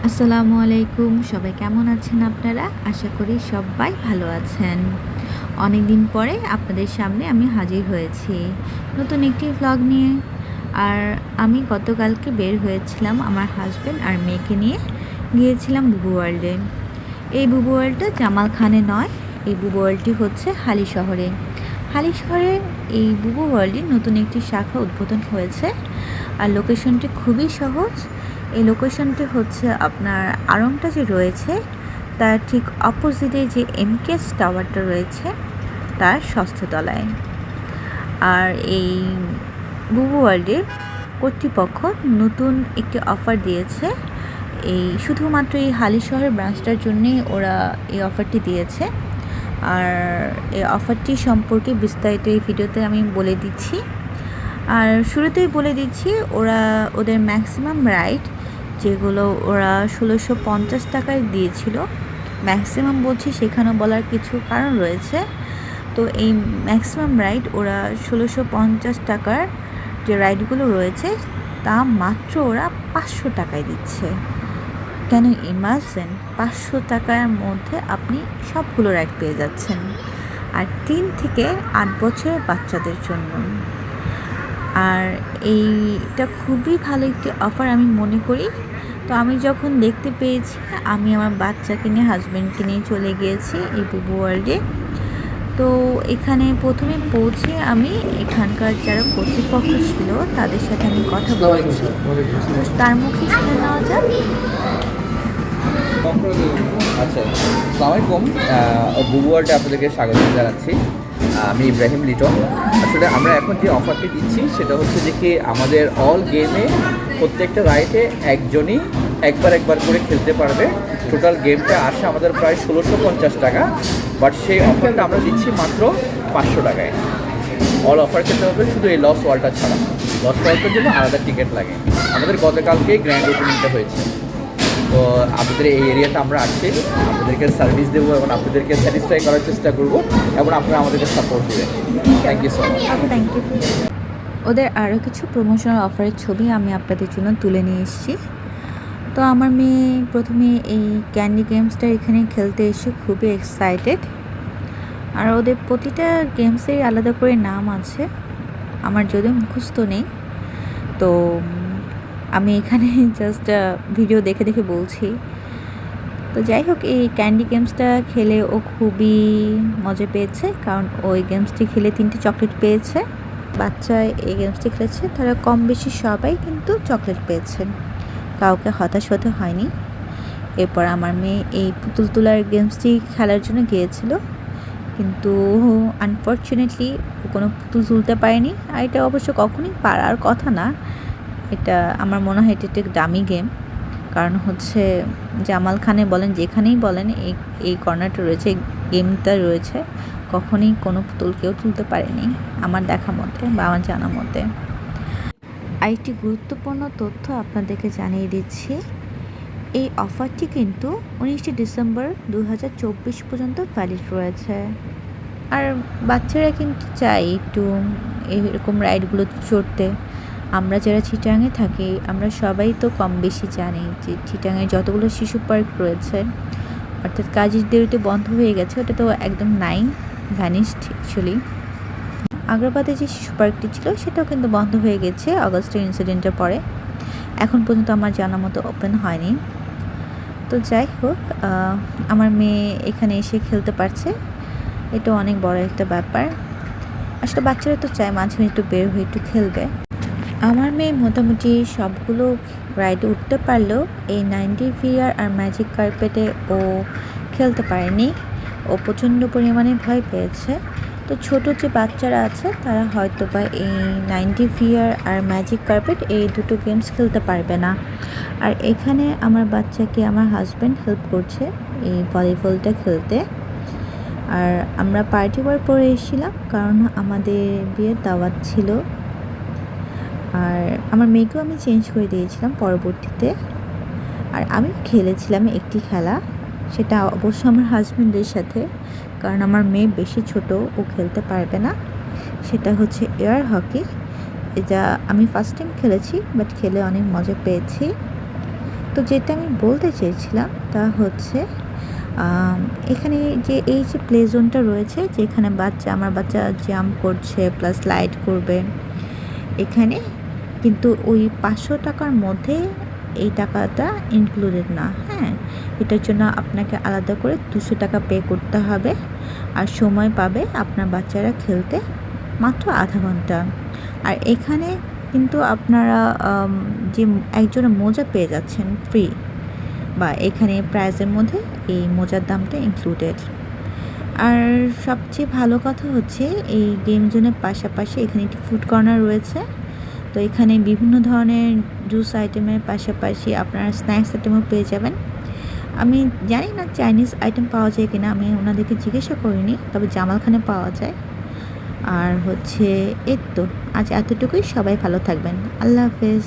আসসালামু আলাইকুম। সবাই কেমন আছেন আপনারা? আশা করি সবাই ভালো আছেন। অনেক দিন পরে আপনাদের সামনে আমি হাজির হয়েছি নতুন একটি ভ্লগ নিয়ে। আর আমি গতকালকে বের হয়েছিলাম আমার হাসব্যান্ড আর মেয়েকে নিয়ে গিয়েছিলাম বুবু ওয়ার্ল্ডে। এই বুবু ওয়ার্ল্ডটা জামাল খানে নয়, এই বুবু ওয়ার্ল্ডটি হচ্ছে হালিশহরে। হালিশহরে এই বুবু ওয়ার্ল্ডের নতুন একটি শাখা উদ্বোধন হয়েছে। আর লোকেশনটি খুবই সহজ। এই লোকেশনটি হচ্ছে আপনার আড়ংটা যে রয়েছে তার ঠিক অপোজিটে যে এমকেএস টাওয়ারটা রয়েছে তার ষষ্ঠ তলায়। আর এই বুবু ওয়ার্ল্ডের কর্তৃপক্ষ নতুন একটি অফার দিয়েছে। এই শুধুমাত্র এই হালিশহর ব্রাঞ্চটার জন্যেই ওরা এই অফারটি দিয়েছে। আর এই অফারটি সম্পর্কে বিস্তারিত এই ভিডিওতে আমি বলে দিচ্ছি। আর শুরুতেই বলে দিচ্ছি, ওদের ম্যাক্সিমাম রাইড যেগুলো ওরা ১৬৫০ টাকায় দিয়েছিল, ম্যাক্সিমাম বলছি, সেখানেও বলার কিছু কারণ রয়েছে। তো এই ম্যাক্সিমাম রাইড ওরা ১৬৫০ টাকার যে রাইডগুলো রয়েছে তা মাত্র ওরা ৫০০ টাকায় দিচ্ছে। কেন ইমাজিন, ৫০০ টাকার মধ্যে আপনি সবগুলো রাইড পেয়ে যাচ্ছেন, আর ৩ থেকে ৮ বছরের বাচ্চাদের জন্য। আর এইটা খুবই ভালো একটি অফার আমি মনে করি। তো আমি যখন দেখতে পেয়েছি, আমি আমার বাচ্চাকে নিয়ে, হাজব্যান্ডকে নিয়ে চলে গিয়েছি এই বুবু ওয়ার্ল্ডে। তো এখানে প্রথমে পৌঁছে আমি এখানকার যারা কর্তৃপক্ষ ছিল তাদের সাথে আমি কথা বলেছি। তার মুখে শুনে নেওয়া যাক। আচ্ছা, আসসালামু আলাইকুম। বুবু ওয়ার্ল্ডে আপনাদেরকে স্বাগত জানাচ্ছি। আমি ইব্রাহিম লিটন। আসলে আমরা এখন যে অফারটি দিচ্ছি সেটা হচ্ছে যে কি আমাদের অল গেমে প্রত্যেকটা রাইডে একজনই একবার করে খেলতে পারবে। টোটাল গেমটা আসে আমাদের প্রায় ১৬৫০ টাকা, বাট সেই অফারটা আমরা দিচ্ছি মাত্র ৫০০ টাকায়। অল অফার খেতে হবে শুধু এই লস ওয়ার্ল্ডটা ছাড়া। লস ওয়ার্ল্ডের জন্য আলাদা টিকিট লাগে। আমাদের গতকালকেই গ্র্যান্ড ওপেনিংটা হয়েছে। তো আপনাদের এই এরিয়াতে আমরা আসছি, আপনাদেরকে সার্ভিস দেবো এবং আপনাদেরকে স্যাটিসফাই করার চেষ্টা করবো এবং আপনারা আমাদেরকে সাপোর্ট দেবেন। Thank you so much. Thank you. ওদের আরও কিছু প্রমোশনাল অফারের ছবি আমি আপনাদের জন্য তুলে নিয়ে এসেছি। তো আমার মেয়ে প্রথমে এই ক্যান্ডি গেমসটা এখানে খেলতে এসে খুবই এক্সাইটেড। আর ওদের প্রতিটা গেমসের আলাদা করে নাম আছে, আমার যদিও মুখস্থ নেই। তো আমি এখানে জাস্ট ভিডিও দেখে দেখে বলছি। তো যাই হোক, এই ক্যান্ডি গেমসটা খেলে ও খুবই মজা পেয়েছে, কারণ ওই গেমসটি খেলে 3টে চকলেট পেয়েছে। বাচ্চা এই গেমসটি খেলেছে, তারা কম বেশি সবাই কিন্তু চকলেট পেয়েছে, কাউকে হতাশ হতে হয়নি। এরপর আমার মেয়ে এই পুতুল তোলার গেমসটি খেলার জন্য গিয়েছিল, কিন্তু আনফর্চুনেটলি ও কোনো পুতুল তুলতে পারেনি। আর এটা অবশ্য কখনোই পারার কথা না। এটা আমার মনে হয় এটা একটা ডামি গেম, কারণ হচ্ছে জামাল খানে বলেন, যেখানেই বলেন, এই কর্নারটা রয়েছে, এই গেমটা রয়েছে, কখনোই কোনো পুতুল কেউ তুলতে পারেনি আমার দেখা মতে বা আমার জানা মতে। আরেকটি গুরুত্বপূর্ণ তথ্য আপনাদেরকে জানিয়ে দিচ্ছি, এই অফারটি কিন্তু 19 ডিসেম্বর 2024 পর্যন্ত ভ্যালিড রয়েছে। আর বাচ্চারা কিন্তু চায় একটু এরকম রাইডগুলো চড়তে। আমরা যারা চিটাগাংয়ে থাকি আমরা সবাই তো কম বেশি জানি যে চিটাগাংয়ে যতগুলো শিশু পার্ক রয়েছে, অর্থাৎ কাজের দেরিতে বন্ধ হয়ে গেছে, ওটা তো একদম নাই, ভ্যানিশড অ্যাকচুয়ালি। আগ্রাবাদে যে শিশু পার্কটি ছিল সেটাও কিন্তু বন্ধ হয়ে গেছে অগস্টের ইনসিডেন্টের পরে। এখন পর্যন্ত আমার জানা মতো ওপেন হয়নি। তো যাই হোক, আমার মেয়ে এখানে এসে খেলতে পারছে, এটা অনেক বড় একটা ব্যাপার। আসলে বাচ্চারা তো চায় মাঝে একটু বের হয়ে একটু খেলবে। আমার মেয়ে মোটামুটি সবগুলো রাইডে উঠতে পারলেও এই 90 VR আর ম্যাজিক কার্পেটে ও খেলতে পারেনি। ও প্রচণ্ড পরিমাণে ভয় পেয়েছে। তো ছোটো যে বাচ্চারা আছে তারা হয়তো বা এই 90 VR আর ম্যাজিক কার্পেট এই দুটো গেমস খেলতে পারবে না। আর এখানে আমার বাচ্চাকে আমার হাজব্যান্ড হেল্প করছে এই ভলিবলটা খেলতে। আর আমরা পার্টি ওয়ার পরে এসেছিলাম, কারণ আমাদের বিয়ের দাওয়াত ছিল। আর আমার মেয়েকেও আমি চেঞ্জ করে দিয়েছিলাম পরবর্তীতে। আর আমি খেলেছিলাম একটি খেলা, সেটা অবশ্য আমার হাজব্যান্ডের সাথে, কারণ আমার মেয়ে বেশি ছোট, ও খেলতে পারবে না। সেটা হচ্ছে এয়ার হকি। এটা আমি ফার্স্ট টাইম খেলেছি, বাট খেলে অনেক মজা পেয়েছি। তো যেটা আমি বলতে চেয়েছিলাম তা হচ্ছে এখানে যে এই যে প্লে জোনটা রয়েছে, যেখানে আমার বাচ্চা জাম্প করছে প্লাস স্লাইড করবে, এখানে কিন্তু ওই ৫০০ টাকার মধ্যে এই টাকাটা ইনক্লুডেড না, হ্যাঁ? এটার জন্য আপনাকে আলাদা করে ২০০ টাকা পে করতে হবে। আর সময় পাবে আপনার বাচ্চারা খেলতে মাত্র আধা ঘন্টা। আর এখানে কিন্তু আপনারা যে একজোড়া মোজা পেয়ে যাচ্ছেন ফ্রি, বা এখানে প্রাইজের মধ্যে এই মোজার দামটা ইনক্লুডেড। আর সবচেয়ে ভালো কথা হচ্ছে এই গেম জোনের পাশাপাশি এখানে একটি ফুড কর্নার রয়েছে। তো এখানে বিভিন্ন ধরনের জুস আইটেমের পাশাপাশি আপনারা স্ন্যাক্স আইটেমও পেয়ে যাবেন। আমি জানি না চাইনিজ আইটেম পাওয়া যায় কিনা, আমি ওনাদেরকে জিজ্ঞাসা করিনি, তবে জামালখানে পাওয়া যায়। আর হচ্ছে এই তো, আজ এতটুকুই। সবাই ভালো থাকবেন। আল্লাহ হাফেজ।